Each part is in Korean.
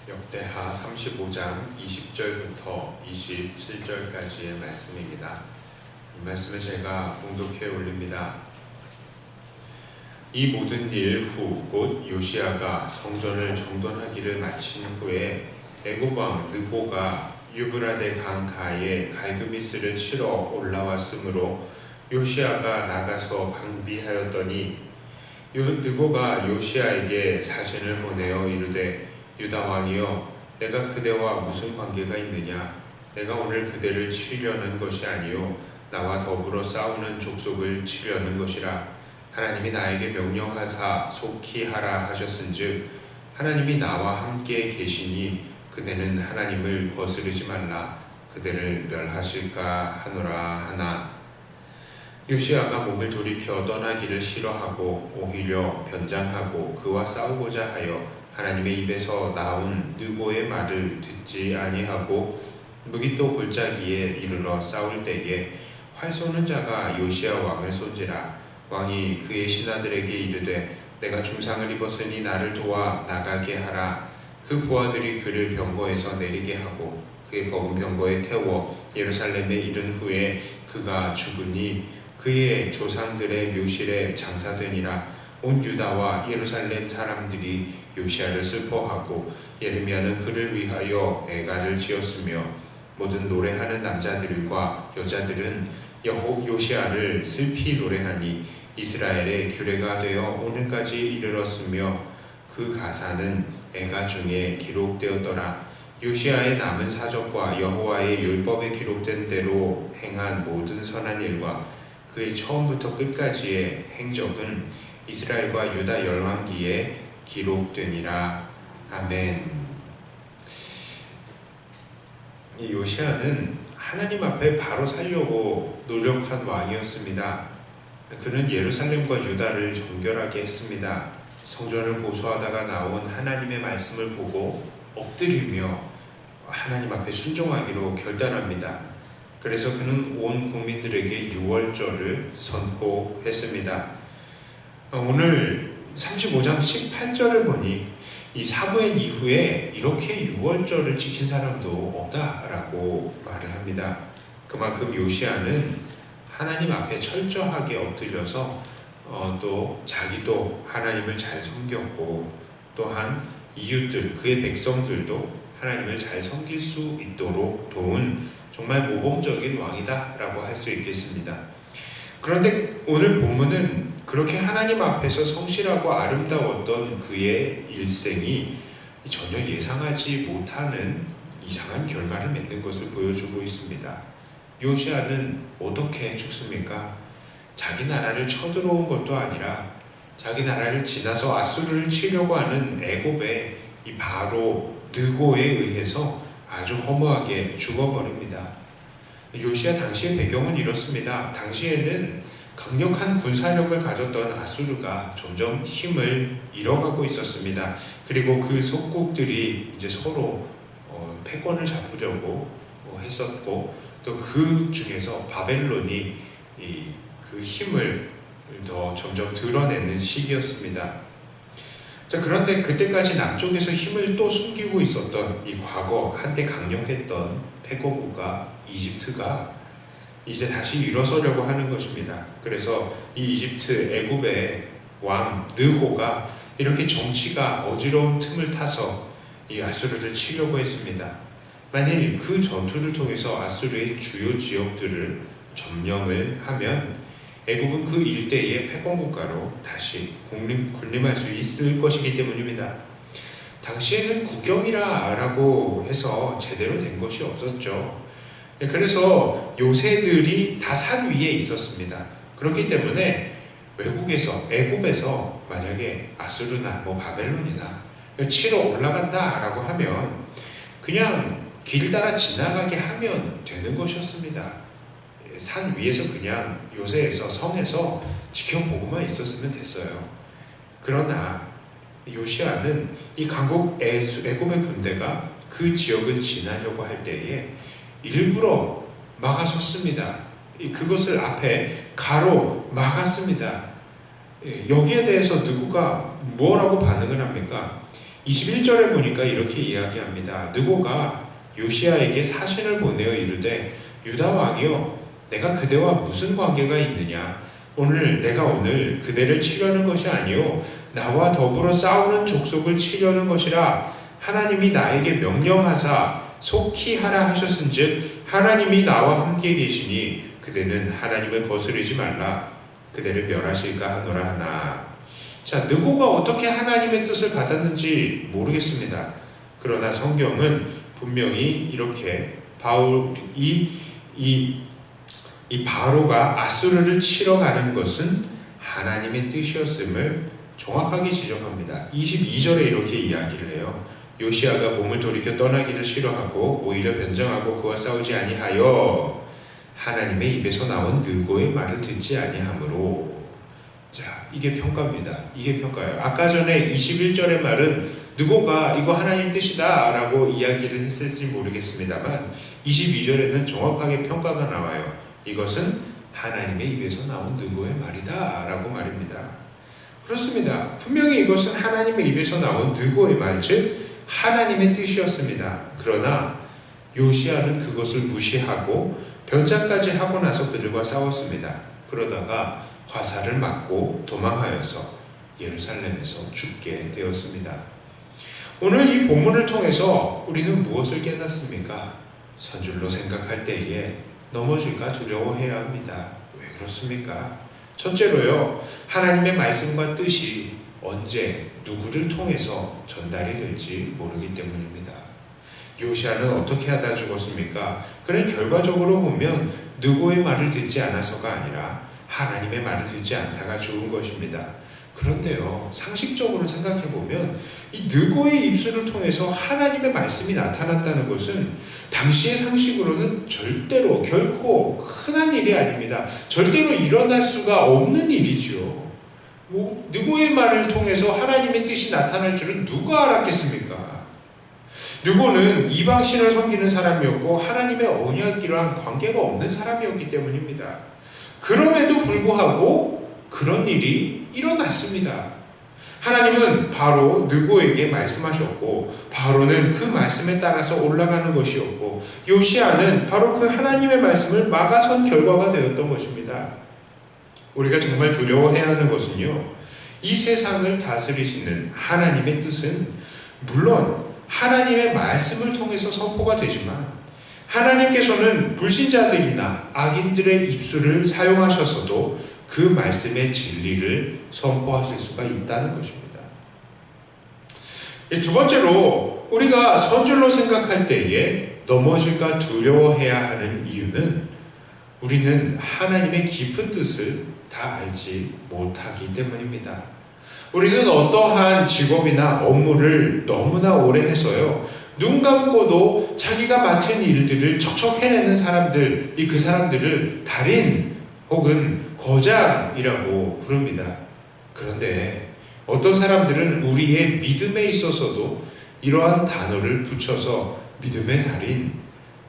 역대하 35장 20절부터 27절까지의 말씀입니다. 이 말씀을 제가 봉독해 올립니다. 이 모든 일 후 곧 요시야가 성전을 정돈하기를 마친 후에 애굽 왕 느보가 유브라데 강가에 갈그미스를 치러 올라왔으므로 요시야가 나가서 방비하였더니 느보가 요시야에게 사신을 보내어 이르되 유다 왕이여, 내가 그대와 무슨 관계가 있느냐? 내가 오늘 그대를 치려는 것이 아니요 나와 더불어 싸우는 족속을 치려는 것이라. 하나님이 나에게 명령하사 속히 하라 하셨은즉 하나님이 나와 함께 계시니 그대는 하나님을 거스르지 말라. 그대를 멸하실까 하노라 하나. 요시야가 몸을 돌이켜 떠나기를 싫어하고 오히려 변장하고 그와 싸우고자 하여 하나님의 입에서 나온 느보의 말을 듣지 아니하고 무기또 골짜기에 이르러 싸울 때에 활 쏘는 자가 요시야 왕을 쏜지라. 왕이 그의 신하들에게 이르되 내가 중상을 입었으니 나를 도와 나가게 하라. 그 부하들이 그를 병거에서 내리게 하고 그의 검은 병거에 태워 예루살렘에 이른 후에 그가 죽으니 그의 조상들의 묘실에 장사되니라. 온 유다와 예루살렘 사람들이 요시야를 슬퍼하고 예레미야는 그를 위하여 애가를 지었으며 모든 노래하는 남자들과 여자들은 요시야를 슬피 노래하니 이스라엘의 규례가 되어 오늘까지 이르렀으며 그 가사는 애가 중에 기록되었더라. 요시야의 남은 사적과 여호와의 율법에 기록된 대로 행한 모든 선한 일과 그의 처음부터 끝까지의 행적은 이스라엘과 유다 열왕기에 기록되니라. 아멘. 이 요시야는 하나님 앞에 바로 살려고 노력한 왕이었습니다. 그는 예루살렘과 유다를 정결하게 했습니다. 성전을 보수하다가 나온 하나님의 말씀을 보고 엎드리며 하나님 앞에 순종하기로 결단합니다. 그래서 그는 온 국민들에게 유월절을 선포했습니다. 오늘 35장 18절을 보니 이 사무엘 이후에 이렇게 유월절을 지킨 사람도 없다라고 말을 합니다. 그만큼 요시야는 하나님 앞에 철저하게 엎드려서 또 자기도 하나님을 잘 섬겼고 또한 이웃들, 그의 백성들도 하나님을 잘 섬길 수 있도록 도운 정말 모범적인 왕이다라고 할 수 있겠습니다. 그런데 오늘 본문은 그렇게 하나님 앞에서 성실하고 아름다웠던 그의 일생이 전혀 예상하지 못하는 이상한 결말을 맺는 것을 보여주고 있습니다. 요시야는 어떻게 죽습니까? 자기 나라를 쳐들어온 것도 아니라 자기 나라를 지나서 아수르를 치려고 하는 애굽의 이 바로 느고에 의해서 아주 허무하게 죽어버립니다. 요시야 당시의 배경은 이렇습니다. 당시에는 강력한 군사력을 가졌던 아수르가 점점 힘을 잃어가고 있었습니다. 그리고 그 속국들이 이제 서로 패권을 잡으려고 했었고 또 그 중에서 바벨론이 그 힘을 더 점점 드러내는 시기였습니다. 자, 그런데 그때까지 남쪽에서 힘을 또 숨기고 있었던 이 과거 한때 강력했던 패권국가 이집트가 이제 다시 일어서려고 하는 것입니다. 그래서 이 이집트 애굽의 왕 느호가 이렇게 정치가 어지러운 틈을 타서 이 아수르를 치려고 했습니다. 만일 그 전투를 통해서 아수르의 주요 지역들을 점령을 하면 애굽은 그 일대의 패권국가로 다시 군림할 수 있을 것이기 때문입니다. 당시에는 국경이라고 해서 제대로 된 것이 없었죠. 그래서 요새들이 다 산 위에 있었습니다. 그렇기 때문에 외국에서 애굽에서 만약에 아수르나 바벨론이나 치러 올라간다라고 하면 그냥 길 따라 지나가게 하면 되는 것이었습니다. 산 위에서 그냥 요새에서 성에서 지켜보고만 있었으면 됐어요. 그러나 요시야는 이 강국 애굽의 군대가 그 지역을 지나려고 할 때에 일부러 막아섰습니다. 그것을 앞에 가로 막았습니다. 여기에 대해서 누구가 뭐라고 반응을 합니까? 21절에 보니까 이렇게 이야기합니다. 느고가 요시야에게 사신을 보내어 이르되 유다 왕이여 내가 그대와 무슨 관계가 있느냐 내가 오늘 그대를 치려는 것이 아니요 나와 더불어 싸우는 족속을 치려는 것이라 하나님이 나에게 명령하사 속히 하라 하셨은즉 하나님이 나와 함께 계시니 그대는 하나님을 거스르지 말라 그대를 멸하실까 하노라 하나. 자, 느고가 어떻게 하나님의 뜻을 받았는지 모르겠습니다. 그러나 성경은 분명히 이렇게 이 바로가 아수르를 치러 가는 것은 하나님의 뜻이었음을 정확하게 지적합니다. 22절에 이렇게 이야기를 해요. 요시야가 몸을 돌이켜 떠나기를 싫어하고 오히려 변정하고 그와 싸우지 아니하여 하나님의 입에서 나온 느고의 말을 듣지 아니하므로. 자, 이게 평가입니다. 이게 평가예요. 아까 전에 21절의 말은 느고가 이거 하나님 뜻이다 라고 이야기를 했을지 모르겠습니다만 22절에는 정확하게 평가가 나와요. 이것은 하나님의 입에서 나온 느고의 말이다 라고 말입니다. 그렇습니다. 분명히 이것은 하나님의 입에서 나온 느고의 말, 즉 하나님의 뜻이었습니다. 그러나 요시야는 그것을 무시하고 변장까지 하고 나서 그들과 싸웠습니다. 그러다가 화살을 맞고 도망하여서 예루살렘에서 죽게 되었습니다. 오늘 이 본문을 통해서 우리는 무엇을 깨닫습니까? 선줄로 생각할 때에 넘어질까 두려워해야 합니다. 왜 그렇습니까? 첫째로요, 하나님의 말씀과 뜻이 언제 누구를 통해서 전달이 될지 모르기 때문입니다. 요시야는 어떻게 하다 죽었습니까? 그는 결과적으로 보면 느고의 말을 듣지 않아서가 아니라 하나님의 말을 듣지 않다가 죽은 것입니다. 그런데요, 상식적으로 생각해보면 이 느고의 입술을 통해서 하나님의 말씀이 나타났다는 것은 당시의 상식으로는 절대로 결코 흔한 일이 아닙니다. 절대로 일어날 수가 없는 일이죠. 느고의 말을 통해서 하나님의 뜻이 나타날 줄은 누가 알았겠습니까? 느고는 이방신을 섬기는 사람이었고 하나님의 언약이랑 관계가 없는 사람이었기 때문입니다. 그럼에도 불구하고 그런 일이 일어났습니다. 하나님은 바로 느고에게 말씀하셨고 바로는 그 말씀에 따라서 올라가는 것이었고 요시야는 바로 그 하나님의 말씀을 막아선 결과가 되었던 것입니다. 우리가 정말 두려워해야 하는 것은요, 이 세상을 다스리시는 하나님의 뜻은 물론 하나님의 말씀을 통해서 선포가 되지만 하나님께서는 불신자들이나 악인들의 입술을 사용하셔서도 그 말씀의 진리를 선포하실 수가 있다는 것입니다. 두 번째로 우리가 선줄로 생각할 때에 넘어질까 두려워해야 하는 이유는 우리는 하나님의 깊은 뜻을 다 알지 못하기 때문입니다. 우리는 어떠한 직업이나 업무를 너무나 오래 해서요, 눈 감고도 자기가 맡은 일들을 척척 해내는 사람들, 그 사람들을 달인 혹은 거장이라고 부릅니다. 그런데 어떤 사람들은 우리의 믿음에 있어서도 이러한 단어를 붙여서 믿음의 달인,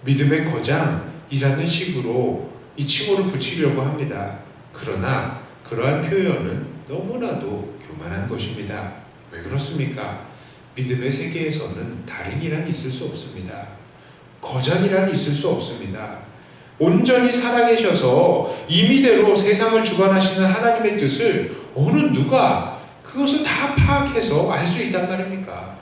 믿음의 거장이라는 식으로 이 칭호를 붙이려고 합니다. 그러나 그러한 표현은 너무나도 교만한 것입니다. 왜 그렇습니까? 믿음의 세계에서는 달인이란 있을 수 없습니다. 거장이란 있을 수 없습니다. 온전히 살아계셔서 임의대로 세상을 주관하시는 하나님의 뜻을 어느 누가 그것을 다 파악해서 알 수 있단 말입니까?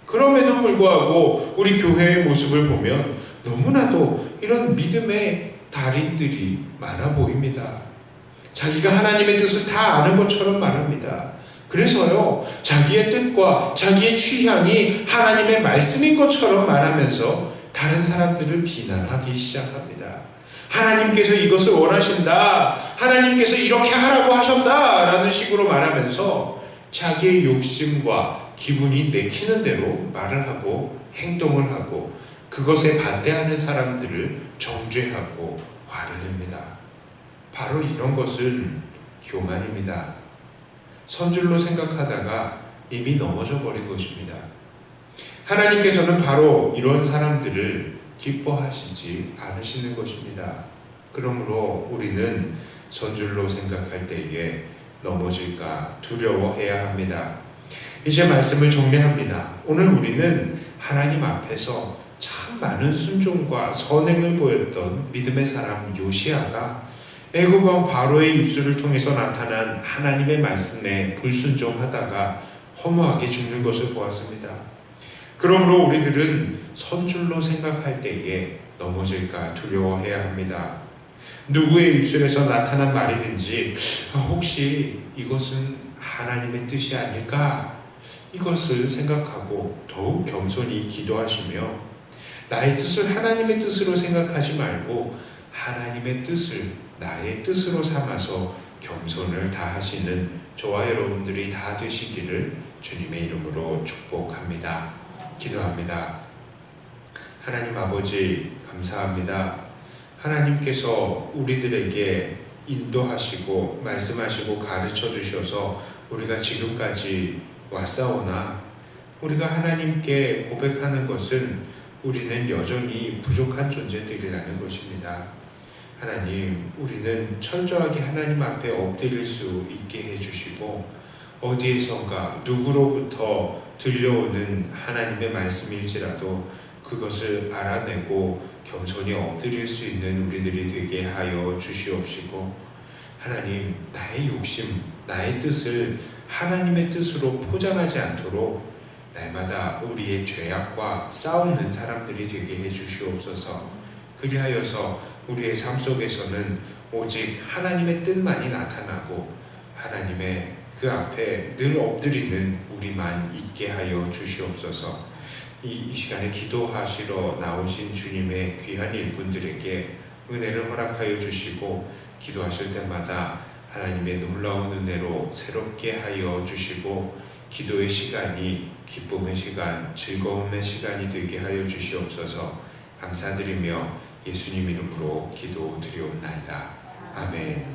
그럼에도 불구하고 우리 교회의 모습을 보면 너무나도 이런 믿음의 달인들이 많아 보입니다. 자기가 하나님의 뜻을 다 아는 것처럼 말합니다. 그래서요, 자기의 뜻과 자기의 취향이 하나님의 말씀인 것처럼 말하면서 다른 사람들을 비난하기 시작합니다. 하나님께서 이것을 원하신다, 하나님께서 이렇게 하라고 하셨다 라는 식으로 말하면서 자기의 욕심과 기분이 내키는 대로 말을 하고 행동을 하고 그것에 반대하는 사람들을 정죄하고 화를 냅니다. 바로 이런 것은 교만입니다. 선줄로 생각하다가 이미 넘어져 버린 것입니다. 하나님께서는 바로 이런 사람들을 기뻐하시지 않으시는 것입니다. 그러므로 우리는 선줄로 생각할 때에 넘어질까 두려워해야 합니다. 이제 말씀을 정리합니다. 오늘 우리는 하나님 앞에서 참 많은 순종과 선행을 보였던 믿음의 사람 요시야가 애굽 왕 바로의 입술을 통해서 나타난 하나님의 말씀에 불순종하다가 허무하게 죽는 것을 보았습니다. 그러므로 우리들은 선줄로 생각할 때에 넘어질까 두려워해야 합니다. 누구의 입술에서 나타난 말이든지 혹시 이것은 하나님의 뜻이 아닐까? 이것을 생각하고 더욱 겸손히 기도하시며 나의 뜻을 하나님의 뜻으로 생각하지 말고 하나님의 뜻을 나의 뜻으로 삼아서 겸손을 다하시는 저와 여러분들이 다 되시기를 주님의 이름으로 축복합니다. 기도합니다. 하나님 아버지 감사합니다. 하나님께서 우리들에게 인도하시고 말씀하시고 가르쳐 주셔서 우리가 지금까지 왔사오나 우리가 하나님께 고백하는 것은 우리는 여전히 부족한 존재들이라는 것입니다. 하나님, 우리는 철저하게 하나님 앞에 엎드릴 수 있게 해주시고 어디에선가 누구로부터 들려오는 하나님의 말씀일지라도 그것을 알아내고 겸손히 엎드릴 수 있는 우리들이 되게 하여 주시옵시고 하나님, 나의 욕심, 나의 뜻을 하나님의 뜻으로 포장하지 않도록 날마다 우리의 죄악과 싸우는 사람들이 되게 해주시옵소서. 그리하여서 우리의 삶 속에서는 오직 하나님의 뜻만이 나타나고 하나님의 그 앞에 늘 엎드리는 우리만 있게 하여 주시옵소서. 이 시간에 기도하시러 나오신 주님의 귀한 일꾼들에게 은혜를 허락하여 주시고 기도하실 때마다 하나님의 놀라운 은혜로 새롭게 하여 주시고 기도의 시간이 기쁨의 시간, 즐거움의 시간이 되게 하여 주시옵소서. 감사드리며 예수님 이름으로 기도드리옵나이다. 아멘.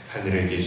하늘에 계신